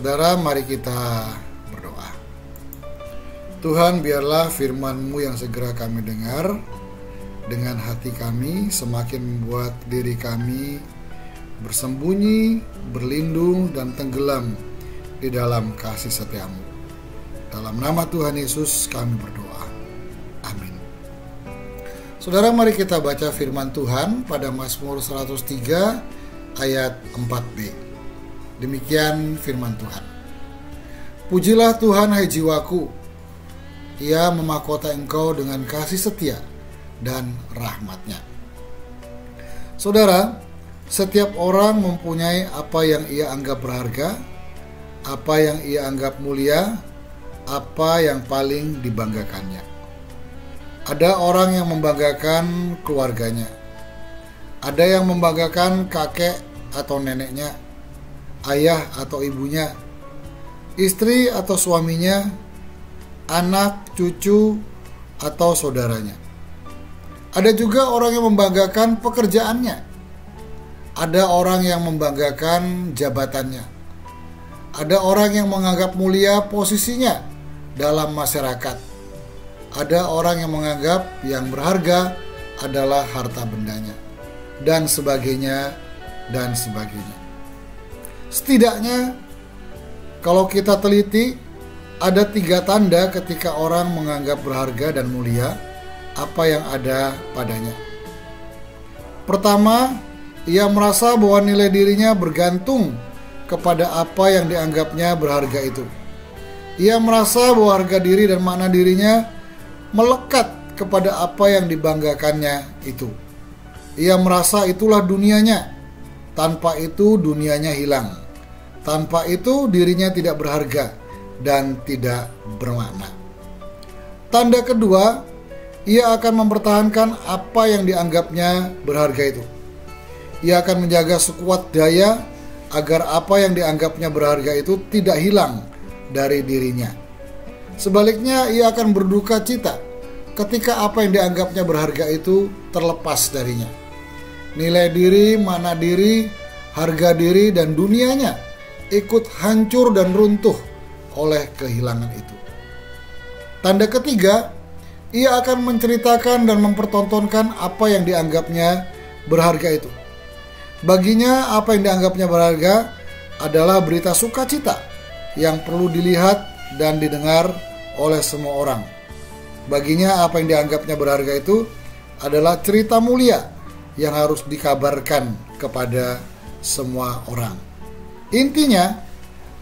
Saudara, mari kita berdoa. Tuhan, biarlah firman-Mu yang segera kami dengar dengan hati kami semakin membuat diri kami bersembunyi, berlindung, dan tenggelam di dalam kasih setia-Mu. Dalam nama Tuhan Yesus kami berdoa. Amin. Saudara, mari kita baca firman Tuhan pada Mazmur 103 ayat 4b. Demikian firman Tuhan. Pujilah Tuhan, hai jiwaku. Ia memahkota engkau dengan kasih setia dan rahmat-Nya. Saudara, setiap orang mempunyai apa yang ia anggap berharga, apa yang ia anggap mulia, apa yang paling dibanggakannya. Ada orang yang membanggakan keluarganya. Ada yang membanggakan kakek atau neneknya, ayah atau ibunya, istri atau suaminya, anak, cucu, atau saudaranya. Ada juga orang yang membanggakan pekerjaannya. Ada orang yang membanggakan jabatannya. Ada orang yang menganggap mulia posisinya dalam masyarakat. Ada orang yang menganggap yang berharga adalah harta bendanya, dan sebagainya, dan sebagainya. Setidaknya, kalau kita teliti, ada 3 tanda ketika orang menganggap berharga dan mulia apa yang ada padanya. Pertama, ia merasa bahwa nilai dirinya bergantung kepada apa yang dianggapnya berharga itu. Ia merasa bahwa harga diri dan makna dirinya melekat kepada apa yang dibanggakannya itu. Ia merasa itulah dunianya. Tanpa itu dunianya hilang. Tanpa itu dirinya tidak berharga dan tidak bermakna. Tanda kedua, ia akan mempertahankan apa yang dianggapnya berharga itu. Ia akan menjaga sekuat daya agar apa yang dianggapnya berharga itu tidak hilang dari dirinya. Sebaliknya, ia akan berduka cita ketika apa yang dianggapnya berharga itu terlepas darinya. Nilai diri, makna diri, harga diri, dan dunianya ikut hancur dan runtuh oleh kehilangan itu. Tanda ketiga, ia akan menceritakan dan mempertontonkan apa yang dianggapnya berharga itu. Baginya, apa yang dianggapnya berharga adalah berita sukacita yang perlu dilihat dan didengar oleh semua orang. Baginya, apa yang dianggapnya berharga itu adalah cerita mulia yang harus dikabarkan kepada semua orang. Intinya,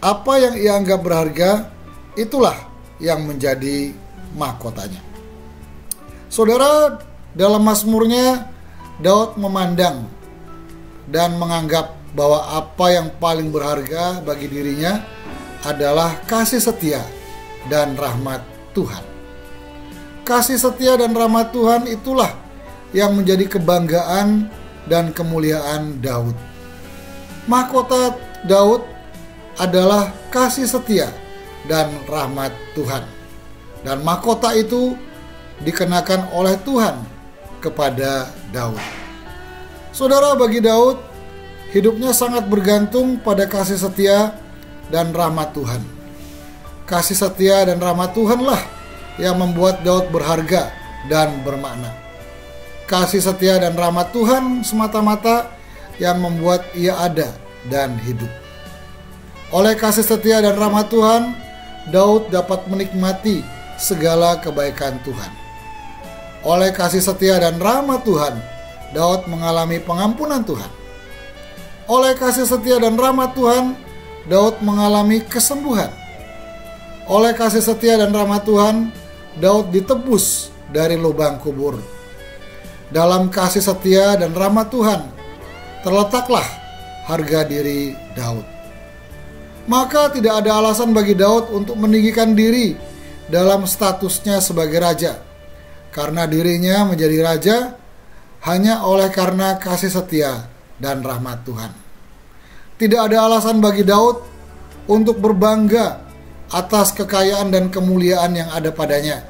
apa yang ia anggap berharga, itulah yang menjadi mahkotanya. Saudara, dalam Mazmurnya, Daud memandang dan menganggap bahwa apa yang paling berharga bagi dirinya adalah kasih setia dan rahmat Tuhan. Kasih setia dan rahmat Tuhan itulah yang menjadi kebanggaan dan kemuliaan Daud. Mahkota Daud adalah kasih setia dan rahmat Tuhan. Dan mahkota itu dikenakan oleh Tuhan kepada Daud. Saudara, bagi Daud, hidupnya sangat bergantung pada kasih setia dan rahmat Tuhan. Kasih setia dan rahmat Tuhanlah yang membuat Daud berharga dan bermakna. Kasih setia dan rahmat Tuhan semata-mata yang membuat ia ada dan hidup. Oleh kasih setia dan rahmat Tuhan, Daud dapat menikmati segala kebaikan Tuhan. Oleh kasih setia dan rahmat Tuhan, Daud mengalami pengampunan Tuhan. Oleh kasih setia dan rahmat Tuhan, Daud mengalami kesembuhan. Oleh kasih setia dan rahmat Tuhan, Daud ditebus dari lubang kubur. Dalam kasih setia dan rahmat Tuhan, terletaklah harga diri Daud. Maka tidak ada alasan bagi Daud untuk meninggikan diri dalam statusnya sebagai raja, karena dirinya menjadi raja hanya oleh karena kasih setia dan rahmat Tuhan. Tidak ada alasan bagi Daud untuk berbangga atas kekayaan dan kemuliaan yang ada padanya,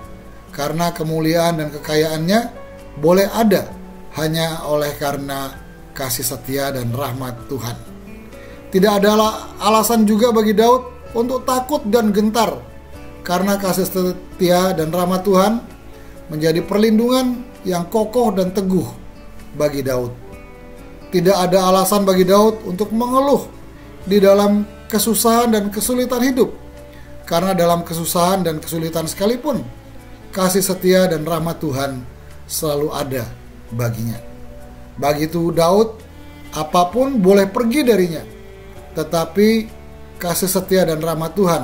karena kemuliaan dan kekayaannya boleh ada hanya oleh karena kasih setia dan rahmat Tuhan. Tidak ada alasan juga bagi Daud untuk takut dan gentar, karena kasih setia dan rahmat Tuhan menjadi perlindungan yang kokoh dan teguh bagi Daud. Tidak ada alasan bagi Daud untuk mengeluh di dalam kesusahan dan kesulitan hidup, karena dalam kesusahan dan kesulitan sekalipun, kasih setia dan rahmat Tuhan selalu ada baginya. Begitu Daud, apapun boleh pergi darinya, tetapi kasih setia dan rahmat Tuhan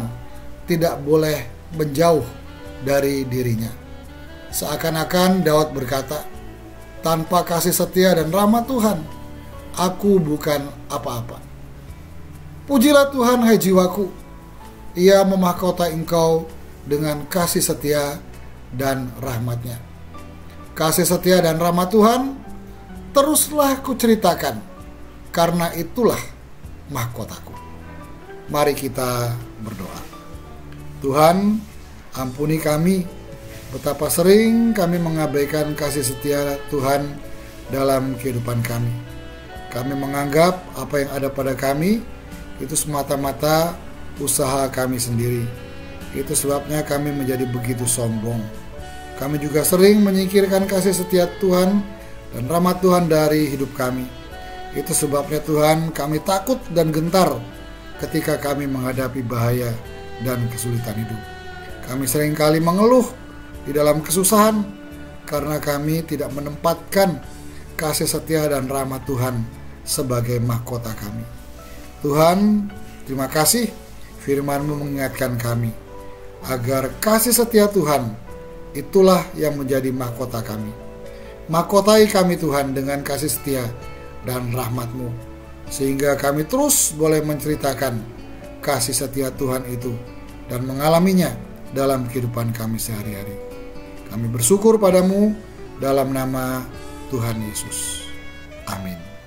tidak boleh menjauh dari dirinya. Seakan-akan Daud berkata, tanpa kasih setia dan rahmat Tuhan, aku bukan apa-apa. Pujilah Tuhan, hai jiwaku, Ia memahkotai engkau dengan kasih setia dan rahmat-Nya. Kasih setia dan rahmat Tuhan teruslah kuceritakan, karena itulah mahkotaku. Mari kita berdoa. Tuhan, ampuni kami, betapa sering kami mengabaikan kasih setia Tuhan dalam kehidupan kami. Kami menganggap apa yang ada pada kami itu semata-mata usaha kami sendiri. Itu sebabnya kami menjadi begitu sombong. Kami juga sering menyingkirkan kasih setia Tuhan dan rahmat Tuhan dari hidup kami. Itu sebabnya Tuhan, kami takut dan gentar ketika kami menghadapi bahaya dan kesulitan hidup. Kami seringkali mengeluh di dalam kesusahan karena kami tidak menempatkan kasih setia dan rahmat Tuhan sebagai mahkota kami. Tuhan, terima kasih firman-Mu mengingatkan kami agar kasih setia Tuhan itulah yang menjadi mahkota kami. Mahkotai kami Tuhan dengan kasih setia dan rahmat-Mu, sehingga kami terus boleh menceritakan kasih setia Tuhan itu dan mengalaminya dalam kehidupan kami sehari-hari. Kami bersyukur padamu dalam nama Tuhan Yesus. Amin.